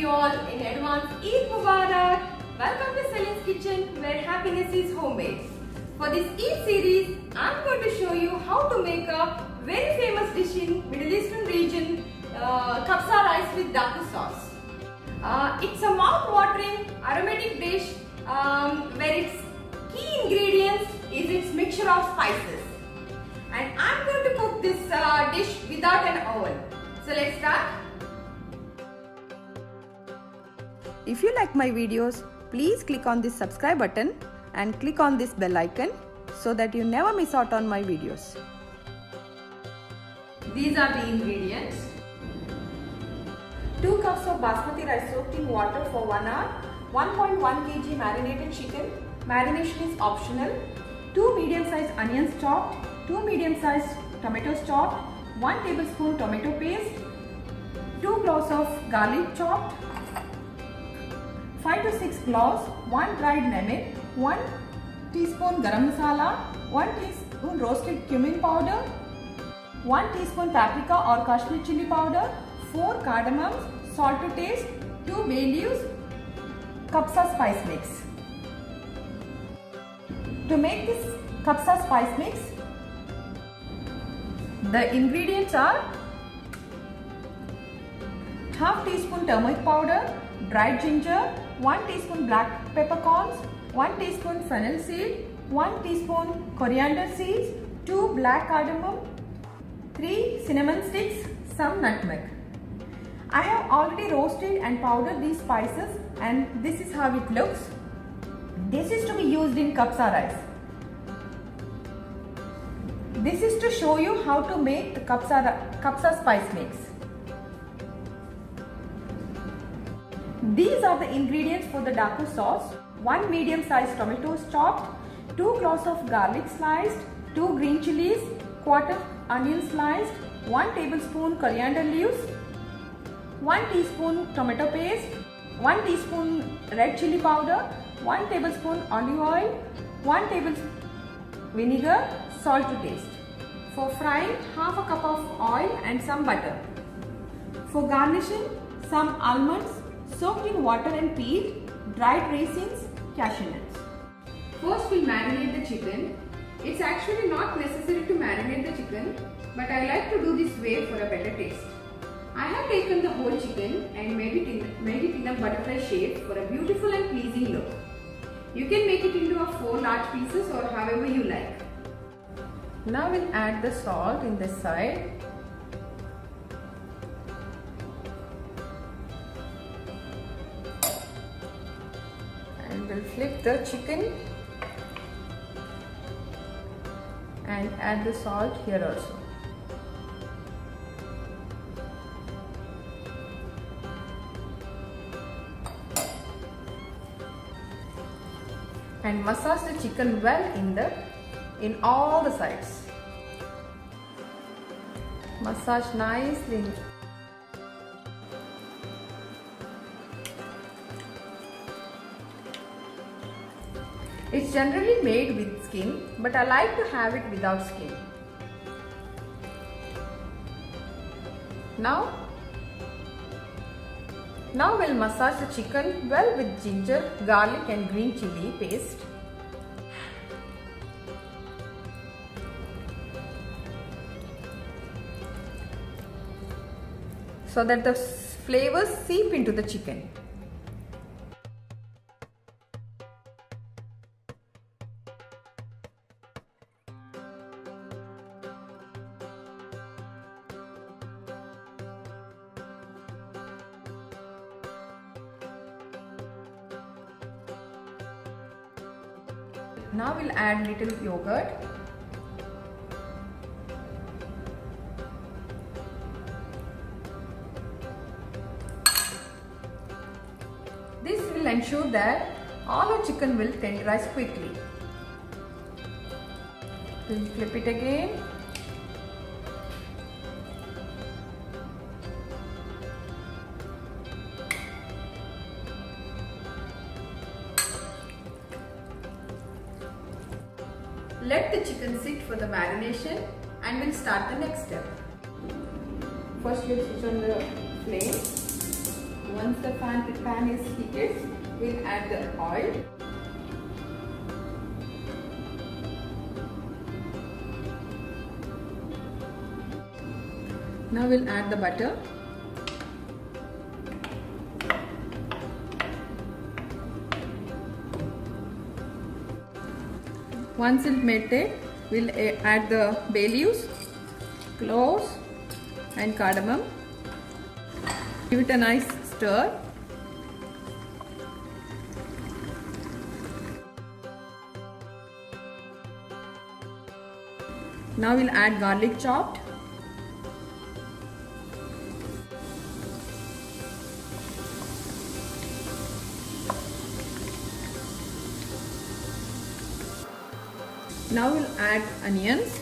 you all in advance Eid Mubarak. Welcome to Celine's Kitchen, where happiness is homemade. For this Eid series, I'm going to show you how to make a very famous dish in Middle Eastern region, kabsa rice with daku sauce. It's a mouth-watering aromatic dish where its key ingredients is its mixture of spices. And I'm going to cook this dish without an oven. So let's start. If you like my videos, please click on this subscribe button and click on this bell icon so that you never miss out on my videos. These are the ingredients. 2 cups of basmati rice soaked in water for 1 hour, 1.1 kg marinated chicken. Marination is optional. 2 medium-sized onions chopped, 2 medium-sized tomatoes chopped, 1 tablespoon tomato paste, 2 cloves of garlic chopped, 5 to 6 cloves, 1 dried lemon, 1 teaspoon garam masala, 1 teaspoon roasted cumin powder, 1 teaspoon paprika or Kashmir chili powder, 4 cardamoms, salt to taste, 2 bay leaves, kabsa spice mix. To make this kabsa spice mix, the ingredients are half teaspoon turmeric powder, dried ginger, 1 teaspoon black peppercorns, 1 teaspoon fennel seed, 1 teaspoon coriander seeds, 2 black cardamom, 3 cinnamon sticks, some nutmeg. I have already roasted and powdered these spices and this is how it looks. This is to be used in kabsa rice. This is to show you how to make the kabsa spice mix. These are the ingredients for the daku sauce. 1 medium-sized tomatoes chopped, 2 cloves of garlic sliced, 2 green chilies, quarter onion sliced, 1 tablespoon coriander leaves, 1 teaspoon tomato paste, 1 teaspoon red chili powder, 1 tablespoon olive oil, 1 tablespoon vinegar, salt to taste. For frying, half a cup of oil and some butter. For garnishing, some almonds soaked in water and peeled, dried raisins, cashew nuts. First we'll marinate the chicken. It's actually not necessary to marinate the chicken, but I like to do this way for a better taste. I have taken the whole chicken and made it in a butterfly shape for a beautiful and pleasing look. You can make it into 4 large pieces or however you like. Now we'll add the salt in this side. And we'll flip the chicken and add the salt here also. And massage the chicken well in all the sides. Massage nicely. It's generally made with skin, but I like to have it without skin. Now we'll massage the chicken well with ginger, garlic and green chili paste. So that the flavors seep into the chicken. Now we'll add little yogurt. This will ensure that all our chicken will tenderize quickly. We'll flip it again. Let the chicken sit for the marination and we'll start the next step. First we'll switch on the flame. Once the pan is heated, we'll add the oil. Now we'll add the butter. Once it's melted, we'll add the bay leaves, cloves and cardamom. Give it a nice stir. Now we'll add garlic chopped. Now we'll add onions.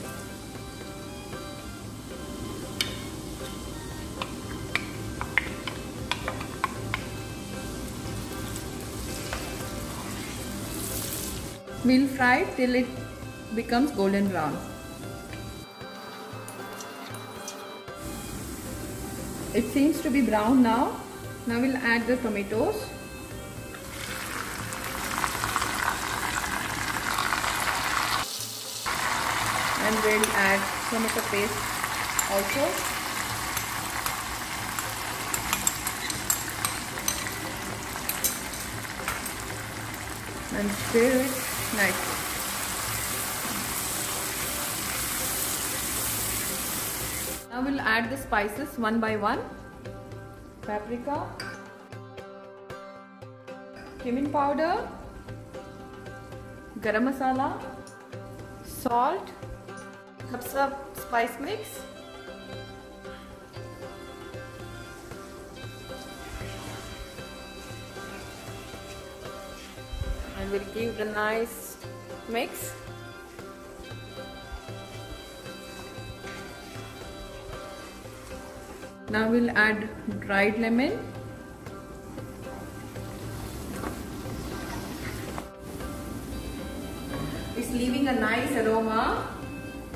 We'll fry it till it becomes golden brown. It seems to be brown now. Now we'll add the tomatoes. And we'll add tomato paste also. And stir it nicely. Now we'll add the spices one by one. Paprika, cumin powder, garam masala, salt, cups of spice mix, and we'll give it a nice mix. Now we'll add dried lemon. It's leaving a nice aroma.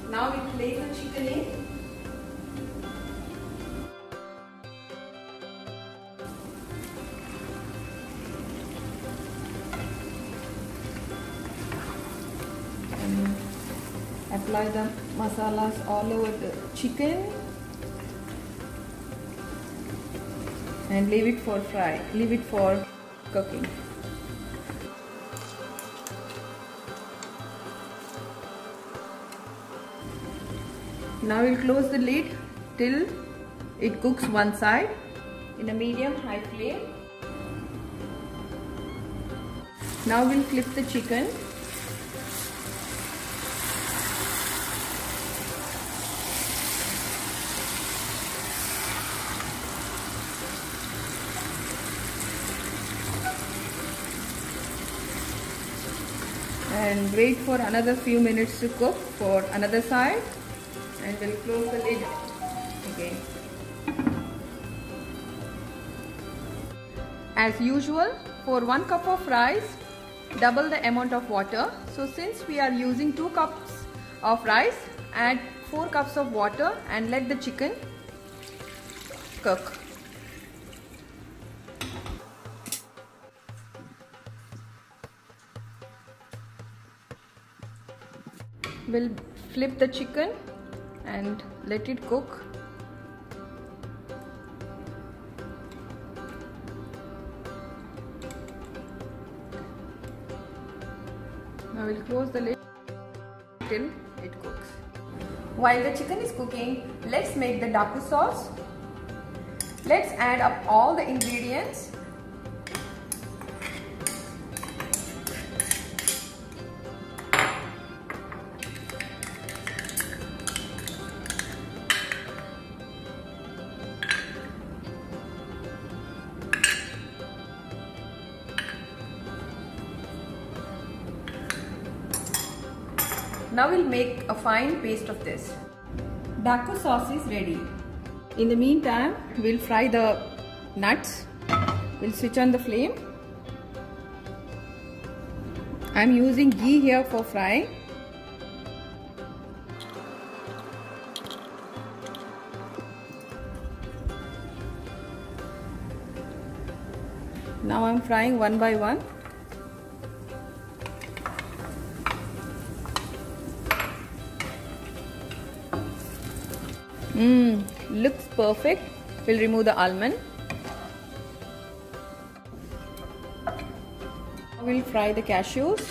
Now we place the chicken in. And apply the masalas all over the chicken. And leave it for cooking. Now we'll close the lid till it cooks one side in a medium-high flame. Now we'll flip the chicken. And wait for another few minutes to cook for another side, and we'll close the lid again. As usual, for 1 cup of rice, double the amount of water. So since we are using 2 cups of rice, add 4 cups of water and let the chicken cook. We'll flip the chicken and let it cook. Now we'll close the lid till it cooks. While the chicken is cooking, let's make the daku sauce. Let's add up all the ingredients. Now we'll make a fine paste of this. Daku sauce is ready. In the meantime, we'll fry the nuts. We'll switch on the flame. I'm using ghee here for frying. Now I'm frying one by one. Looks perfect. We'll remove the almond. We'll fry the cashews.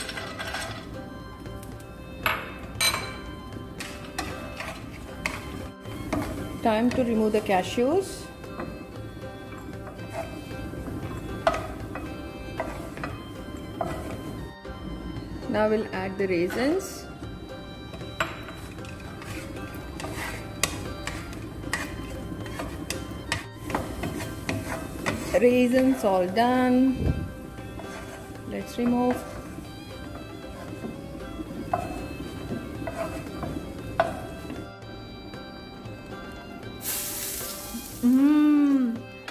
Time to remove the cashews. Now we'll add the raisins. Raisins all done. Let's remove.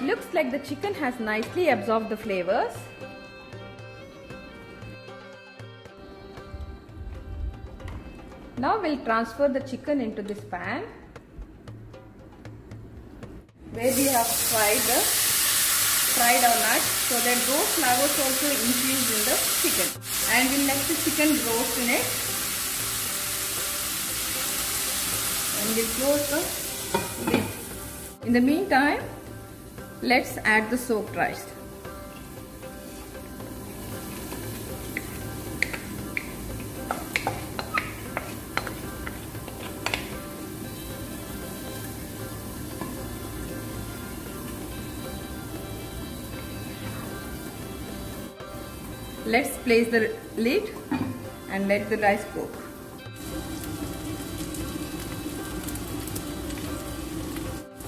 Looks like the chicken has nicely absorbed the flavors. Now we'll transfer the chicken into this pan where we have fried our nuts, so that those flavors also infuse in the chicken, and we'll let the chicken roast in it, and we'll close the lid. In the meantime, let's add the soaked rice. Let's place the lid and let the rice cook.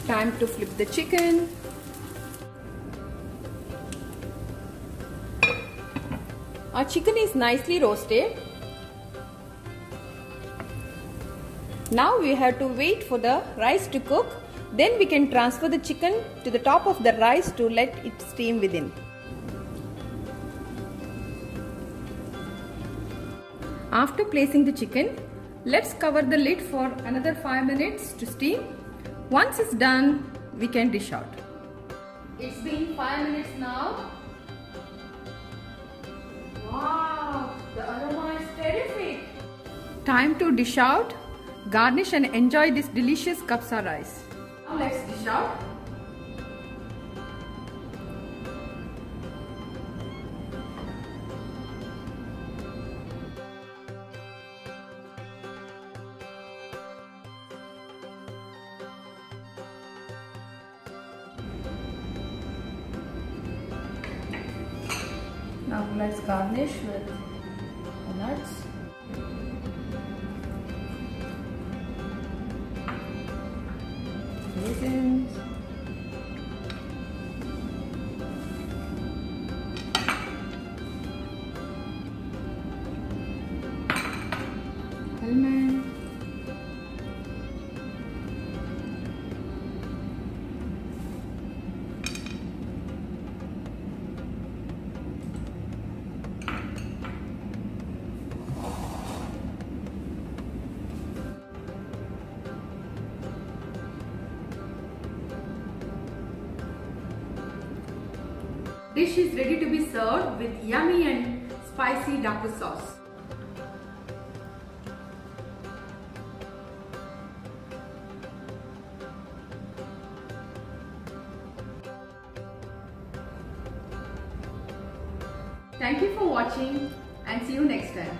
Time to flip the chicken. Our chicken is nicely roasted. Now we have to wait for the rice to cook. Then we can transfer the chicken to the top of the rice to let it steam within. After placing the chicken, let's cover the lid for another 5 minutes to steam. Once it's done, we can dish out. It's been 5 minutes now. Wow, the aroma is terrific. Time to dish out, garnish and enjoy this delicious kapsa rice. Now let's dish out. Now let's garnish with the nuts. Raisins. Almond. Dish is ready to be served with yummy and spicy daku sauce. Thank you for watching and see you next time.